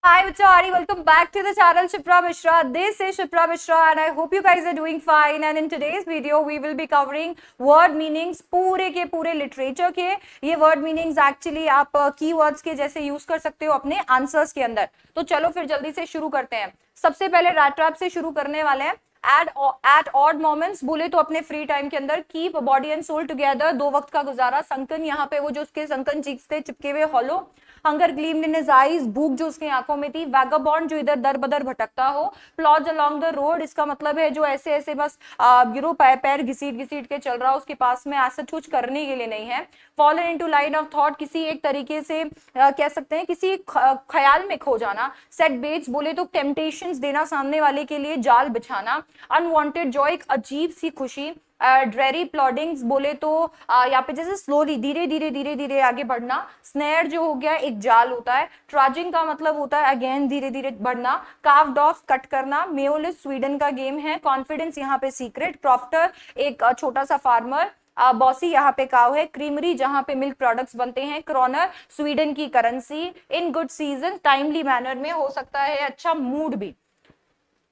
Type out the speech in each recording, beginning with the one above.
Hi Vichari, welcome back to the channel Shipra Mishra. This is Shipra Mishra and I hope you guys are doing fine. And in today's video, we will be covering word meanings पूरे के पूरे literature के. ये word meanings actually आप keywords के जैसे use कर सकते हो अपने answers के अंदर. तो चलो फिर जल्दी से शुरू करते हैं. सबसे पहले rat trap से शुरू करने वाले हैं. At odd moments बोले तो अपने फ्री टाइम के अंदर keep body and soul together, दो वक्त का गुजारा. संकन यहाँ पे वो जो उसके संकन चीक्स थे चिपके हुए hollow. Hunger gleamed in his eyes, भूख जो उसकी आंखों में थी. वैगाबॉन्ड जो इधर दर बदर भटकता हो. प्लॉज अलोंग द रोड, इसका मतलब है जो ऐसे ऐसे बस पैर घसीट घसीट के चल रहा हो, उसके पास में ऐसा कुछ करने के लिए नहीं है. Fallen into line of thought, किसी एक तरीके से कह सकते हैं किसी ख्याल में खो जाना. सेट बेट्स बोले तो टेम्पटेशंस देना सामने वाले के लिए, जाल बिछाना. अनवांटेड जॉय, एक अजीब सी खुशी. ड्रेरी प्लॉडिंग्स बोले तो यहाँ पे जैसे स्लोली धीरे धीरे धीरे धीरे आगे बढ़ना. स्नेयर जो हो गया एक जाल होता है. ट्राजिंग का मतलब होता है अगेन धीरे धीरे बढ़ना. कार्व्ड ऑफ कट करना. मेओलिस स्वीडन का गेम है. कॉन्फिडेंस यहाँ पे सीक्रेट. क्रॉफ्टर एक छोटा सा फार्मर. बॉसी यहाँ पे काव है. क्रीमरी जहाँ पे मिल्क प्रोडक्ट्स बनते हैं. क्रॉनर स्वीडन की currency. In good season, timely manner में, हो सकता है अच्छा मूड भी.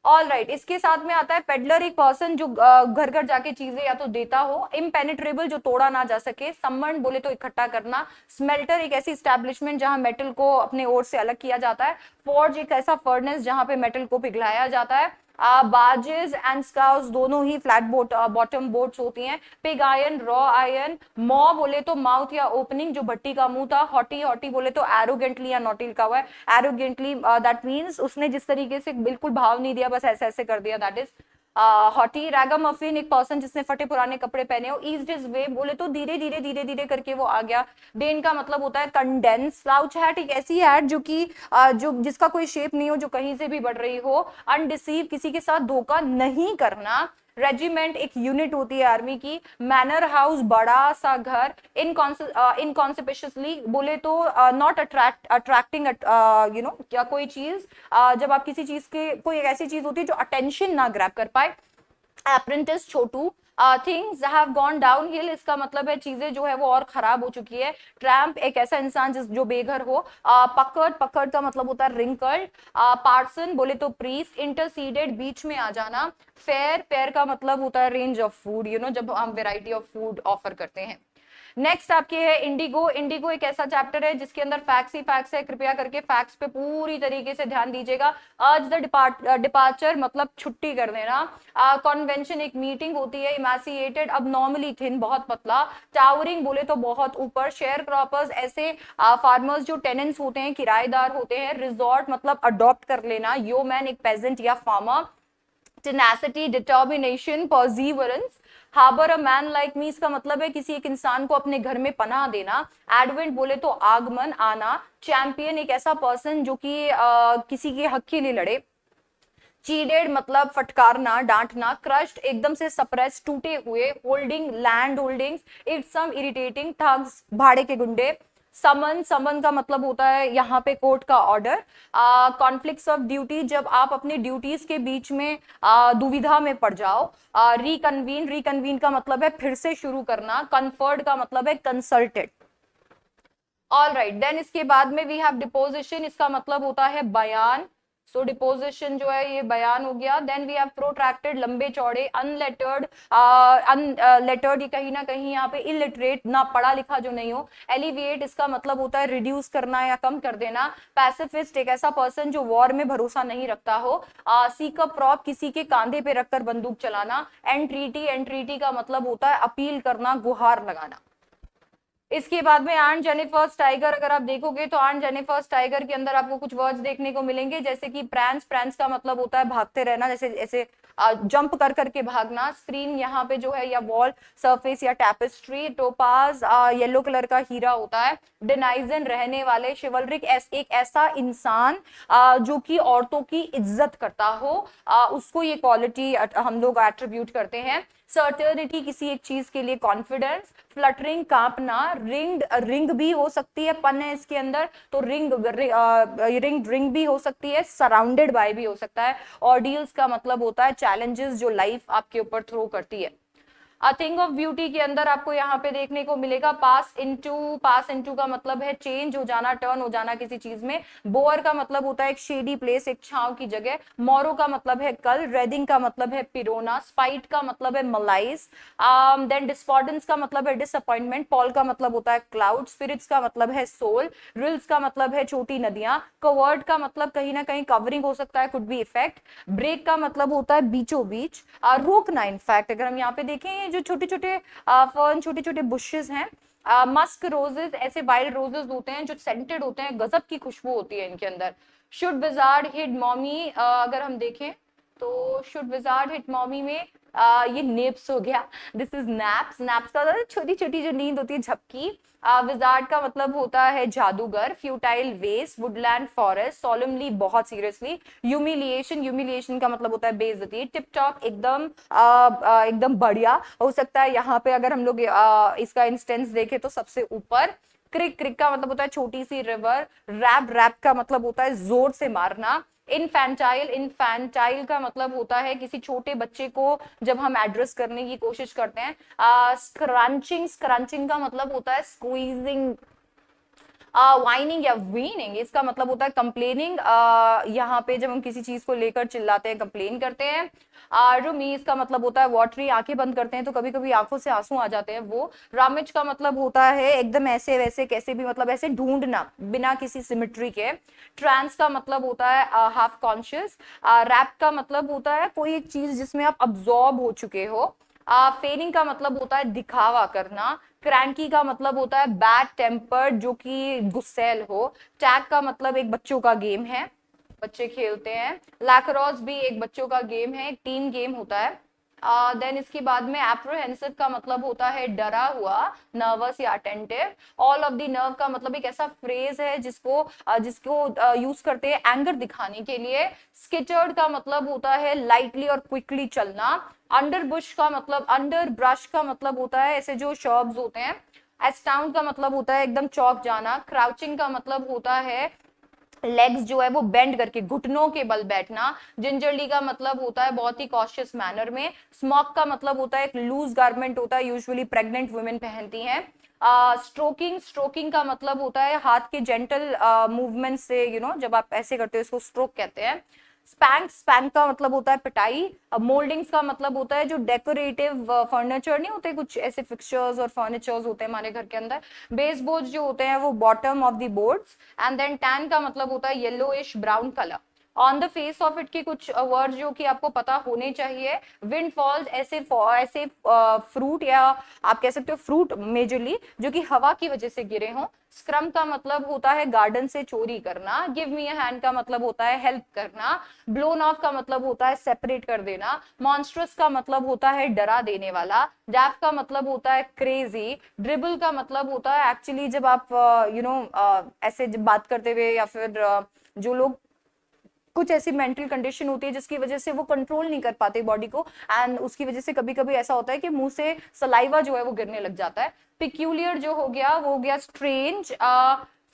ऑल राइट, इसके साथ में आता है पेडलर, एक पर्सन जो घर घर जाके चीजें या तो देता हो. इम्पेनिट्रेबल, जो तोड़ा ना जा सके. सम्मन बोले तो इकट्ठा करना. स्मेल्टर एक ऐसी स्टैब्लिशमेंट जहां मेटल को अपने ओर से अलग किया जाता है. फोर्ज एक ऐसा फर्नेस जहां पे मेटल को पिघलाया जाता है. बार्जेस एंड स्काउस दोनों ही फ्लैट बोट बॉटम बोट्स होती हैं. Pig iron, raw iron. मॉ बोले तो माउथ या ओपनिंग, जो भट्टी का मुंह था. हॉटी हॉटी बोले तो एरोगेंटली या नॉटी लिखा हुआ है. एरोगेंटली दैट मीन्स उसने जिस तरीके से बिल्कुल भाव नहीं दिया, बस ऐसे ऐसे कर दिया, दैट इज हॉटी. रैगामफिन एक पर्सन जिसने फटे पुराने कपड़े पहने हो. ईज्ड हिज वे बोले तो धीरे धीरे धीरे धीरे करके वो आ गया. डेन का मतलब होता है कंडेंस. स्लाउच हैट एक ऐसी हैट जो कि जो जिसका कोई शेप नहीं हो, जो कहीं से भी बढ़ रही हो. अनडिसीव किसी के साथ धोखा नहीं करना. रेजिमेंट एक यूनिट होती है आर्मी की. मैनर हाउस बड़ा सा घर. इनकॉन्सिपिशियसली बोले तो नॉट अट्रैक्टिंग क्या कोई चीज जब आप किसी चीज के कोई एक ऐसी चीज होती है जो अटेंशन ना ग्रैब कर पाए. Apprentice Chhotu. Things have gone down hill, इसका मतलब है चीजें जो है वो और खराब हो चुकी है. ट्रैम्प एक ऐसा इंसान जो बेघर हो. पकड़ पकड़ का मतलब होता है रिंकल्ड. पार्सन बोले तो प्रीस्ट. इंटरसीडेड बीच में आ जाना. फेयर फेयर का मतलब होता है रेंज ऑफ फूड, जब हम वेराइटी ऑफ फूड ऑफर करते हैं. नेक्स्ट आपके है इंडिगो. इंडिगो एक ऐसा चैप्टर है जिसके अंदर फैक्ट्स ही फैक्ट्स है. कृपया करके फैक्ट्स पे पूरी तरीके से ध्यान दीजिएगा. आज द डिपार्चर मतलब छुट्टी कर देना. कॉन्वेंशन एक मीटिंग होती है. इमेसिएटेड अब नॉर्मली थिन, बहुत पतला. टावरिंग बोले तो बहुत ऊपर. शेयर क्रॉपर्स ऐसे फार्मर्स जो टेनेंट्स होते हैं, किराएदार होते हैं. रिजॉर्ट मतलब अडॉप्ट कर लेना. योमैन एक पेजेंट या farmer. Tenacity determination perseverance. Harbour a man like me, इसका मतलब है किसी एक इंसान को अपने घर में पनाह देना. एडवेंट बोले तो आगमन, आना. चैंपियन एक ऐसा पर्सन जो कि किसी के हक के लिए लड़े. चीडेड मतलब फटकारना, डांटना. क्रश्ड एकदम से सप्रेस, टूटे हुए. Holding land holdings. It's some irritating. Thugs भाड़े के गुंडे. समन, समन का मतलब होता है यहाँ पे कोर्ट का ऑर्डर. कॉन्फ्लिक्ट्स ऑफ ड्यूटी, जब आप अपने ड्यूटीज के बीच में दुविधा में पड़ जाओ. रिकन्वीन, रिकन्वीन का मतलब है फिर से शुरू करना. कन्फर्ड का मतलब है कंसल्टेड. ऑल राइट, देन इसके बाद में वी हैव डिपोजिशन, इसका मतलब होता है बयान. सो डिपोजिशन जो है ये बयान हो गया. देन वी हैव प्रोट्रैक्टेड लंबे चौड़े. अनलेटर्ड, अनलेटर्ड ये कहीं ना कहीं यहाँ पे इलिटरेट, ना पढ़ा लिखा जो नहीं हो. एलिविएट इसका मतलब होता है रिड्यूस करना या कम कर देना. पैसिफिस्ट एक ऐसा पर्सन जो वॉर में भरोसा नहीं रखता हो. सीक अ प्रॉप किसी के कांधे पे रखकर बंदूक चलाना. एंट्रीटी, एंट्रीटी का मतलब होता है अपील करना, गुहार लगाना. इसके बाद में आर्न जेनिफर्स टाइगर, अगर आप देखोगे तो आर्न जेनिफर्स टाइगर के अंदर आपको कुछ वर्ड्स देखने को मिलेंगे जैसे कि प्रैंस. प्रैंस का मतलब होता है भागते रहना, जैसे ऐसे जंप कर करके भागना. स्क्रीन यहाँ पे जो है या वॉल सरफेस या टैपेस्ट्री. टोपाज येलो कलर का हीरा होता है. डिनाइजन रहने वाले. शिवलरिक एक ऐसा इंसान जो कि औरतों की इज्जत करता हो, उसको ये क्वालिटी हम लोग एट्रीब्यूट करते हैं. सर्टेनिटी किसी एक चीज के लिए कॉन्फिडेंस. फ्लटरिंग कांपना. रिंग, रिंग भी हो सकती है, पन है इसके अंदर तो रिंग रिंग रिंग भी हो सकती है. सराउंडेड बाय भी हो सकता है. ऑर्डियल्स का मतलब होता है चैलेंजेस जो लाइफ आपके ऊपर थ्रो करती है. अ थिंग ऑफ ब्यूटी के अंदर आपको यहाँ पे देखने को मिलेगा पास इनटू का मतलब है चेंज हो जाना, टर्न हो जाना किसी चीज में। बोअर का मतलब होता है एक शेडी प्लेस, एक छांव की जगह। मोरो का मतलब है कल। रेडिंग का मतलब है पिरोना। स्पाइट का मतलब है मलाइज। देन डिस्कॉर्डेंस का मतलब है डिसअपॉइंटमेंट। पॉल का मतलब होता है क्लाउड। स्पिरिट्स का मतलब है सोल। रिल्स का मतलब है छोटी नदियां। कवर्ड का मतलब कहीं ना कहीं कवरिंग हो सकता है, कुड बी इफेक्ट। ब्रेक का मतलब होता है बीचों बीच, रोकना। इनफैक्ट अगर हम यहाँ पे देखें, ये जो छोटे छोटे फर्न, छोटे छोटे बुशेस हैं, मस्क रोजेस, ऐसे वाइल्ड रोजेस होते हैं जो सेंटेड होते हैं, गजब की खुशबू होती है इनके अंदर। शुड विजार्ड हिट मॉमी, अगर हम देखें तो शुड विजार्ड हिट मॉमी में ये नेप्स हो गया। This is naps. नैप्स का छोटी छोटी जो नींद होती है, झपकी। विजार्ड का मतलब होता है जादूगर। Futile waste, woodland forest, solemnly बहुत सीरियसली। ह्यूमिलिएशन, ह्यूमिलिएशन का मतलब होता है बेइज्जती। टिप टॉप एकदम एकदम बढ़िया हो सकता है। यहाँ पे अगर हम लोग इसका इंस्टेंस देखें तो सबसे ऊपर। क्रिक, क्रिक का मतलब होता है छोटी सी रिवर। रैप, रैप का मतलब होता है जोर से मारना। इनफैंटाइल, इनफैंटाइल का मतलब होता है किसी छोटे बच्चे को जब हम एड्रेस करने की कोशिश करते हैं। स्क्रंचिंग, स्क्रंचिंग का मतलब होता है स्क्वीजिंग। वाइनिंग या वीनिंग, इसका मतलब होता है कंप्लेनिंग। यहाँ पे जब हम किसी चीज को लेकर चिल्लाते हैं, कंप्लेन करते हैं। रुमी, इसका मतलब होता है वाटरी, आंखें बंद करते हैं तो कभी कभी आंखों से आंसू आ जाते हैं वो। रामिज का मतलब होता है एकदम ऐसे वैसे, कैसे भी, मतलब ऐसे ढूंढना बिना किसी सिमिट्री के। ट्रांस का मतलब होता है हाफ कॉन्शियस। रैप का मतलब होता है कोई एक चीज जिसमें आप अब्सॉर्ब हो चुके हो। फेनिंग का मतलब होता है दिखावा करना। क्रैंकी का मतलब होता है बैड टेम्पर्ड, जो कि गुस्सैल हो। टैग का मतलब एक बच्चों का गेम है, बच्चे खेलते हैं। लैक्रोस भी एक बच्चों का गेम है, एक टीम गेम होता है। देन इसके बाद में एप्रोहेंसिव का मतलब होता है डरा हुआ, नर्वस या attentive. All of the nerve का मतलब एक ऐसा फ्रेज है जिसको यूज करते हैं एंगर दिखाने के लिए। स्किटर्ड का मतलब होता है लाइटली और क्विकली चलना। अंडर बुश का मतलब, अंडर ब्रश का मतलब होता है ऐसे जो शर्ब्स होते हैं। एस्टाउंड का मतलब होता है एकदम चौंक जाना। क्राउचिंग का मतलब होता है लेग्स जो है वो बेंड करके, घुटनों के बल बैठना। जिंजरली का मतलब होता है बहुत ही कॉशियस मैनर में। स्मॉक का मतलब होता है एक लूज गारमेंट होता है, यूजुअली प्रेग्नेंट वुमेन पहनती हैं। स्ट्रोकिंग, स्ट्रोकिंग का मतलब होता है हाथ के जेंटल मूवमेंट से, जब आप ऐसे करते हो इसको स्ट्रोक कहते हैं। स्पैंक, स्पैंक का मतलब होता है पिटाई। मोल्डिंग्स का मतलब होता है जो डेकोरेटिव फर्नीचर नहीं होते, कुछ ऐसे फिक्सचर्स और फर्नीचर्स होते हैं हमारे घर के अंदर। बेस बोर्ड जो होते हैं वो bottom of the boards. And then tan का मतलब होता है yellowish brown colour. On the face of it के कुछ वर्ड जो कि आपको पता होने चाहिए। विंड फॉल्स, ऐसे ऐसे फ्रूट, या आप कह सकते हो फ्रूट मेजरली, जो कि हवा की वजह से गिरे हों। स्क्रम का मतलब होता है गार्डन से चोरी करना। गिव मी अ हैंड का मतलब होता है हेल्प करना। ब्लोन ऑफ का मतलब होता है सेपरेट कर देना। मॉन्स्ट्रस का मतलब होता है डरा देने वाला। डैफ का मतलब होता है क्रेजी। ड्रिबल का मतलब होता है एक्चुअली जब आप ऐसे जब बात करते हुए, या फिर जो लोग कुछ ऐसी मेंटल कंडीशन होती है जिसकी वजह से वो कंट्रोल नहीं कर पाते बॉडी को, एंड उसकी वजह से कभी कभी ऐसा होता है कि मुंह से सलाइवा जो है वो गिरने लग जाता है। पिक्यूलियर जो हो गया वो हो गया स्ट्रेंज।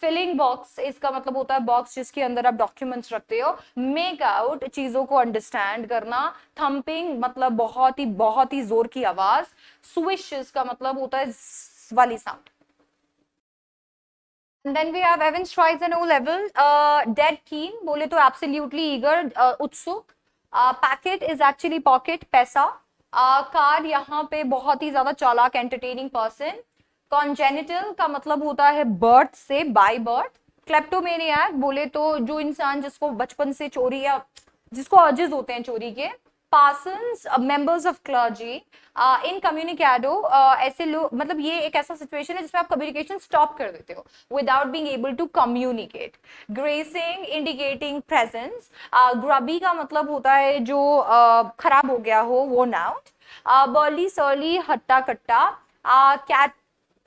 फिलिंग बॉक्स, इसका मतलब होता है बॉक्स जिसके अंदर आप डॉक्यूमेंट्स रखते हो। मेक आउट, चीजों को अंडरस्टैंड करना। थम्पिंग मतलब बहुत ही जोर की आवाज। स्विश, इसका मतलब होता है वाली sound. And then we have Evans tries an O level. Dead keen, बोले तो absolutely eager, उत्सुक. Packet is actually pocket, पैसा. Car यहाँ पे बहुत ही ज्यादा चालाक, entertaining person. Congenital का मतलब होता है birth से, by birth. Kleptomaniac बोले तो जो इंसान जिसको बचपन से चोरी, या जिसको अर्जेस होते हैं चोरी के। Parsons, members of clergy. Incommunicado, ऐसे लोग, मतलब ये एक ऐसा सिचुएशन है जिसमें आप कम्युनिकेशन स्टॉप कर देते हो without being able to communicate. Grazing, indicating presence. Grubby का मतलब होता है जो खराब हो गया हो, वो नाउन। बर्ली सर्ली, हट्टा कट्टा। कैट,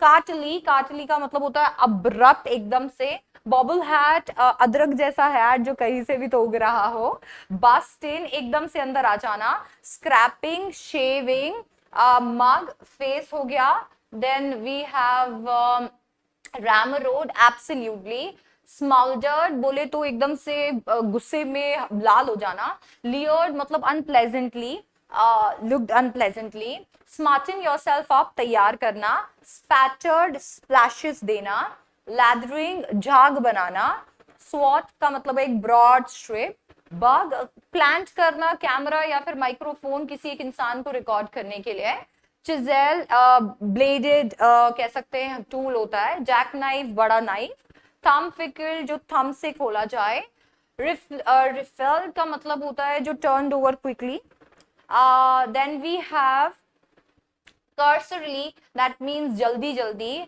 काटली, काटली का मतलब होता है अब्रप्ट, एकदम से। बॉबल हैट, अदरक जैसा हैट जो कहीं से भी तो उग रहा हो। बस्ट इन, एकदम से अंदर आ जाना। Scrapping, shaving. मग, फेस हो गया। Then we have ram road, absolutely. Smouldered बोले तो एकदम से गुस्से में लाल हो जाना। लियर्ड मतलब अनप्लेजेंटली। looked unpleasantly. Smarten yourself up, तैयार करना. Spattered, splashes देना. Lathering, झाग बनाना. Swat का मतलब एक broad strip. Bug, plant करना कैमरा या फिर माइक्रोफोन किसी एक इंसान को रिकॉर्ड करने के लिए. Chisel, ब्लेडेड कह सकते हैं टूल होता है. जैक नाइफ, बड़ा नाइफ. थंब फिकल, जो थंब से खोला जाए. रिफिल का मतलब होता है जो turned over quickly. Then we have cursorily, that means जल्दी जल्दी.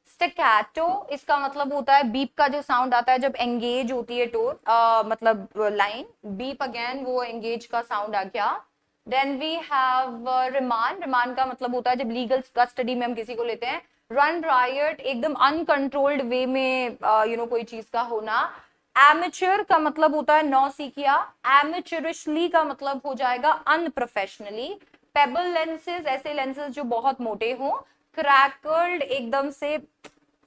Staccato, इसका मतलब होता है बीप का जो साउंड आता है जब एंगेज होती है टोन, मतलब लाइन. बीप अगेन वो एंगेज का साउंड आ गया. Then we have remand. Remand का मतलब होता है जब लीगल कस्टडी में हम किसी को लेते हैं. रन रायट, एकदम अनकंट्रोल्ड वे में कोई चीज का होना. एमेच्योर का मतलब होता है नौसिखिया. एमेच्योरिशली का मतलब हो जाएगा अनप्रोफेशनली. पेबल लेंसेज, ऐसे लेंसेज जो बहुत मोटे हों. क्रैकल्ड, एकदम से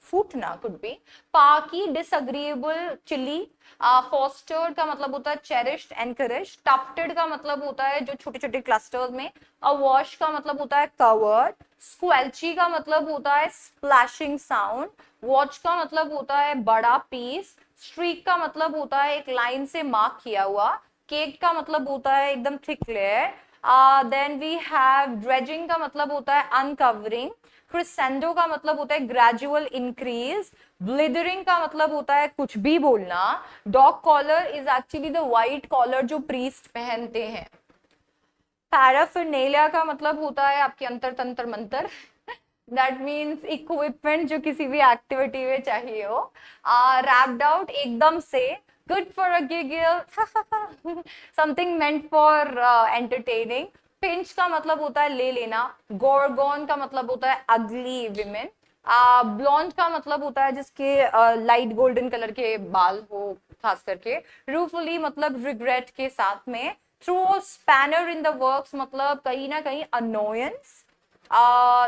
फूटना, कुड बी. पाकी, डिसअग्रीएबल, चिली. फोस्टर्ड का मतलब होता है चेरिश्ड, एनकरेज. टफ्टेड का मतलब होता है जो छोटे छोटे क्लस्टर्स में. अवॉश का मतलब होता है कवर्ड. स्क्वेल्ची का मतलब होता है स्प्लैशिंग साउंड. वॉच का मतलब होता है बड़ा पीस. स्ट्रीक का मतलब होता है एक लाइन से मार्क किया हुआ. केक का मतलब होता है एकदम thick layer. Then we have dredging का मतलब होता है अनकवरिंग. क्रिसेंडो का मतलब होता है ग्रेजुअल इंक्रीज. ब्लिदरिंग का मतलब होता है कुछ भी बोलना. Dog collar is actually the white collar जो प्रीस्ट पहनते हैं. पैराफिरनेलिया का मतलब होता है आपके अंतर तंत्र मंत्र. दैट मीन्स इक्विपमेंट जो किसी भी एक्टिविटी में चाहिए हो. रैप्ड आउट, एकदम से. Good for a giggle, something meant for entertaining. Pinch का मतलब होता है ले लेना. गोरगोन का मतलब होता है अगली विमेन. ब्लॉन्ड का मतलब होता है जिसके लाइट गोल्डन कलर के बाल हो खास करके. रूफुली मतलब रिग्रेट के साथ में. Through spanner in the works मतलब कहीं ना कहीं अनोयंस.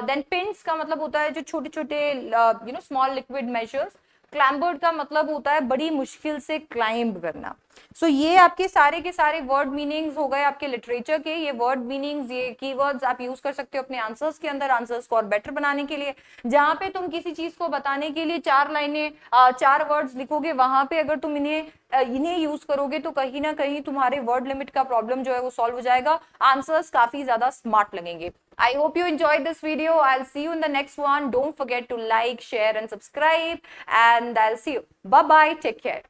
देन पिंस का मतलब होता है जो छोटे छोटे स्मॉल लिक्विड मेजर्स. क्लैम्बर्ड का मतलब होता है बड़ी मुश्किल से क्लाइंब करना. सो ये आपके सारे के सारे वर्ड मीनिंग्स हो गए आपके लिटरेचर के. ये वर्ड मीनिंग्स, ये कीवर्ड्स आप यूज कर सकते हो अपने आंसर्स के अंदर, आंसर्स को और बेटर बनाने के लिए. जहां पे तुम किसी चीज को बताने के लिए 4 लाइनें 4 वर्ड्स लिखोगे, वहां पे अगर तुम इन्हें यूज करोगे तो कहीं ना कहीं तुम्हारे वर्ड लिमिट का प्रॉब्लम जो है वो सॉल्व हो जाएगा. आंसर्स काफी ज्यादा स्मार्ट लगेंगे. I hope you enjoyed this video. I'll see you in the next one. Don't forget to like, share and subscribe, and I'll see you. Bye bye. Take care.